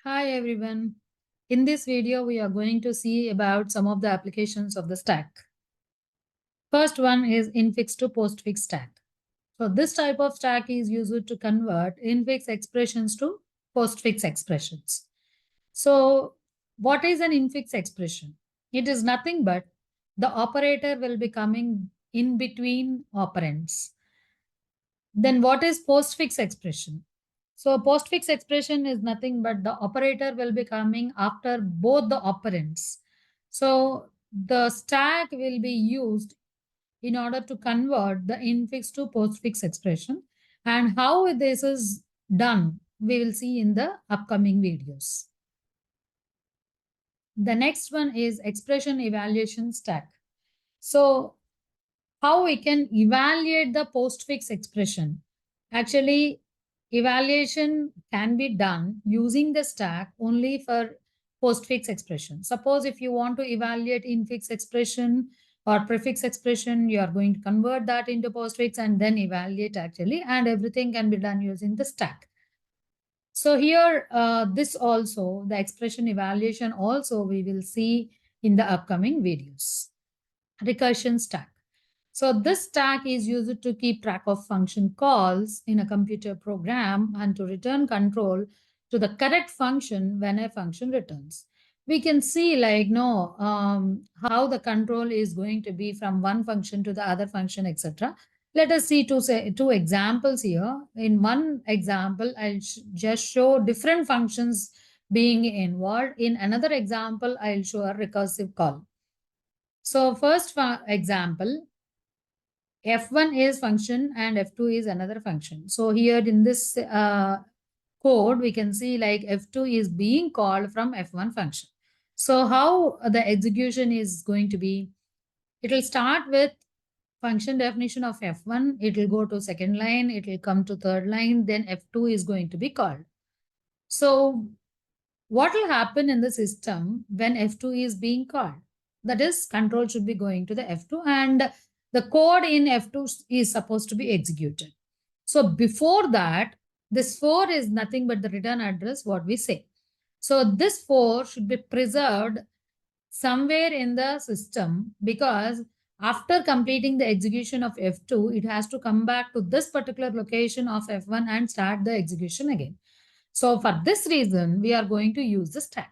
Hi everyone. In this video, we are going to see about some of the applications of the stack. First one is infix to postfix stack. So this type of stack is used to convert infix expressions to postfix expressions. So what is an infix expression? It is nothing but the operator will be coming in between operands. Then what is postfix expression? So postfix expression is nothing but the operator will be coming after both the operands. So the stack will be used in order to convert the infix to postfix expression. And how this is done, we will see in the upcoming videos. The next one is expression evaluation stack. So how we can evaluate the postfix expression? Actually, evaluation can be done using the stack only for postfix expression. Suppose if you want to evaluate infix expression or prefix expression, you are going to convert that into postfix and then evaluate actually, and everything can be done using the stack. So here, this also, the expression evaluation also we will see in the upcoming videos. Recursion stack. So this stack is used to keep track of function calls in a computer program and to return control to the correct function when a function returns. We can see how the control is going to be from one function to the other function, etc. Let us see two examples here. In one example, I'll just show different functions being involved. In another example, I'll show a recursive call. So first example, F1 is function and F2 is another function. So here in this code, we can see like F2 is being called from F1 function. So how the execution is going to be, it will start with function definition of F1. It will go to second line. It will come to third line. Then F2 is going to be called. So what will happen in the system when F2 is being called? That is, control should be going to the F2 and the code in F2 is supposed to be executed. So before that, this 4 is nothing but the return address, what we say. So this 4 should be preserved somewhere in the system because after completing the execution of F2, it has to come back to this particular location of F1 and start the execution again. So for this reason, we are going to use the stack.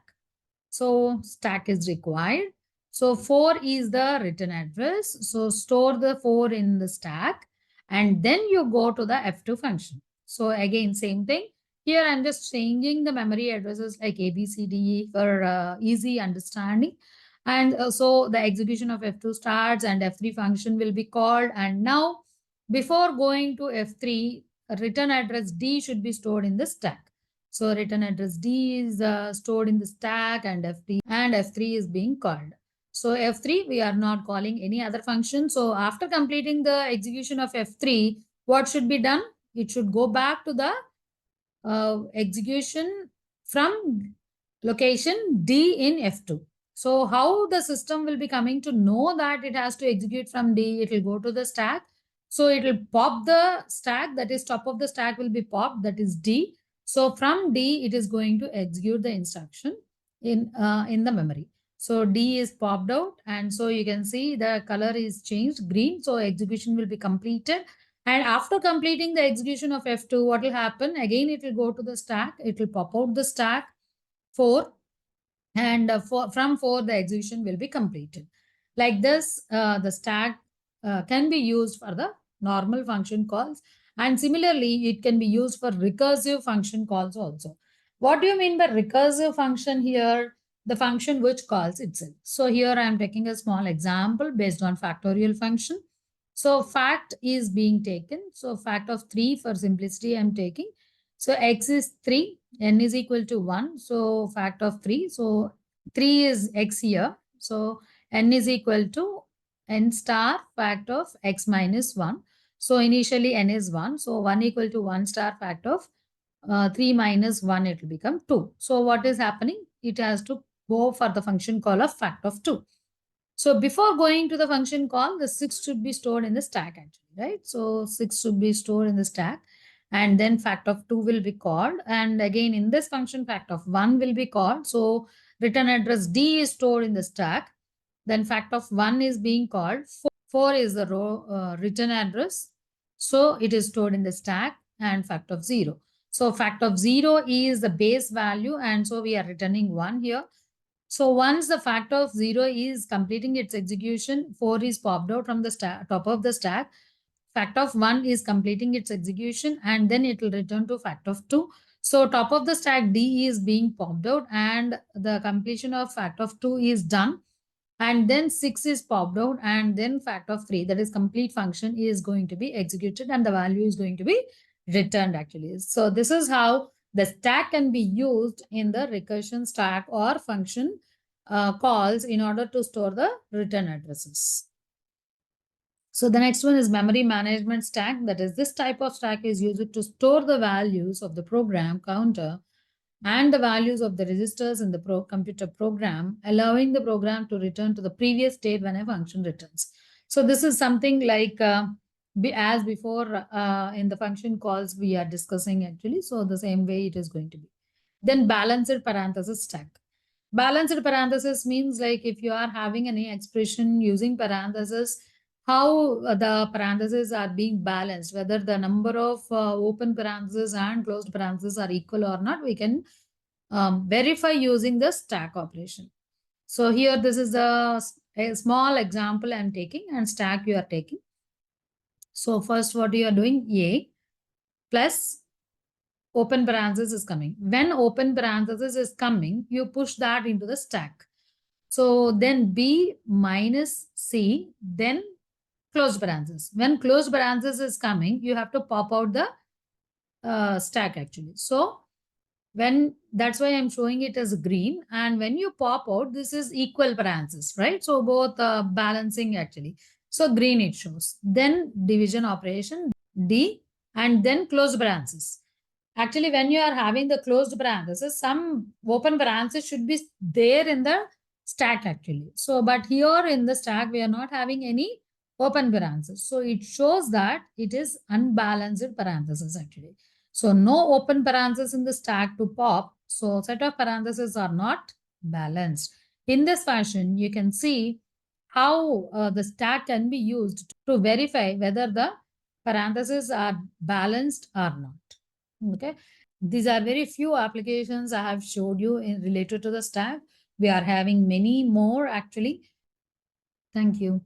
So stack is required. So 4 is the return address. So store the 4 in the stack and then you go to the F2 function. So again, same thing. Here I'm just changing the memory addresses like A, B, C, D, E for easy understanding. And so the execution of F2 starts and F3 function will be called. And now before going to F3, return address D should be stored in the stack. So return address D is stored in the stack and F3 is being called. So F3, we are not calling any other function. So after completing the execution of F3, what should be done? It should go back to the execution from location D in F2. So how the system will be coming to know that it has to execute from D, it will go to the stack. So it will pop the stack, that is top of the stack will be popped, that is D. So from D, it is going to execute the instruction in the memory. So D is popped out and so you can see the color is changed green. So execution will be completed. And after completing the execution of F2, what will happen? Again, it will go to the stack. It will pop out the stack 4 and from 4, the execution will be completed. Like this, the stack can be used for the normal function calls. And similarly, it can be used for recursive function calls also. What do you mean by recursive function here? The function which calls itself. So here I am taking a small example based on factorial function. So fact is being taken. So fact of 3 for simplicity I am taking. So x is 3, n is equal to 1. So fact of 3. So 3 is x here. So n is equal to n star fact of x minus 1. So initially n is 1. So 1 equal to 1 star fact of 3 minus 1, it will become 2. So what is happening? It has to go for the function call of fact of 2. So before going to the function call, the 6 should be stored in the stack actually, right? So 6 should be stored in the stack. and then fact of 2 will be called. And again, in this function, fact of 1 will be called. So return address D is stored in the stack. Then fact of 1 is being called. 4 is the row return address. So it is stored in the stack, and fact of 0. So fact of 0 is the base value, and so we are returning 1 here. So once the fact of 0 is completing its execution, 4 is popped out from the top of the stack. Fact of 1 is completing its execution, and then it will return to fact of 2. So top of the stack D is being popped out, and the completion of fact of 2 is done. And then 6 is popped out, and then fact of 3, that is complete function, is going to be executed, and the value is going to be returned actually. So this is how the stack can be used in the recursion stack or function calls in order to store the return addresses. So the next one is memory management stack. That is, this type of stack is used to store the values of the program counter and the values of the registers in the computer program, allowing the program to return to the previous state when a function returns. So this is something like as before in the function calls we are discussing actually. So the same way it is going to be. Then balanced parenthesis stack. Balanced parenthesis means like if you are having any expression using parenthesis, how the parentheses are being balanced, whether the number of open parentheses and closed parentheses are equal or not, we can verify using the stack operation. So here this is a small example I'm taking, and stack you are taking. So first what you are doing, A plus open parenthesis is coming. When open parenthesis is coming, you push that into the stack. So then B minus C, then closed parenthesis. When closed parenthesis is coming, you have to pop out the stack actually. So when that's why I'm showing it as green, and when you pop out, this is equal parenthesis, right? So both balancing actually. So green it shows. Then division operation D, and then closed parenthesis. Actually, when you are having the closed parenthesis, some open parenthesis should be there in the stack actually. So, but here in the stack, we are not having any open parenthesis. So it shows that it is unbalanced parenthesis actually. So no open parenthesis in the stack to pop. So set of parentheses are not balanced. In this fashion, you can see how the stack can be used to verify whether the parentheses are balanced or not. Okay, these are very few applications I have showed you in related to the stack. We are having many more actually. Thank you.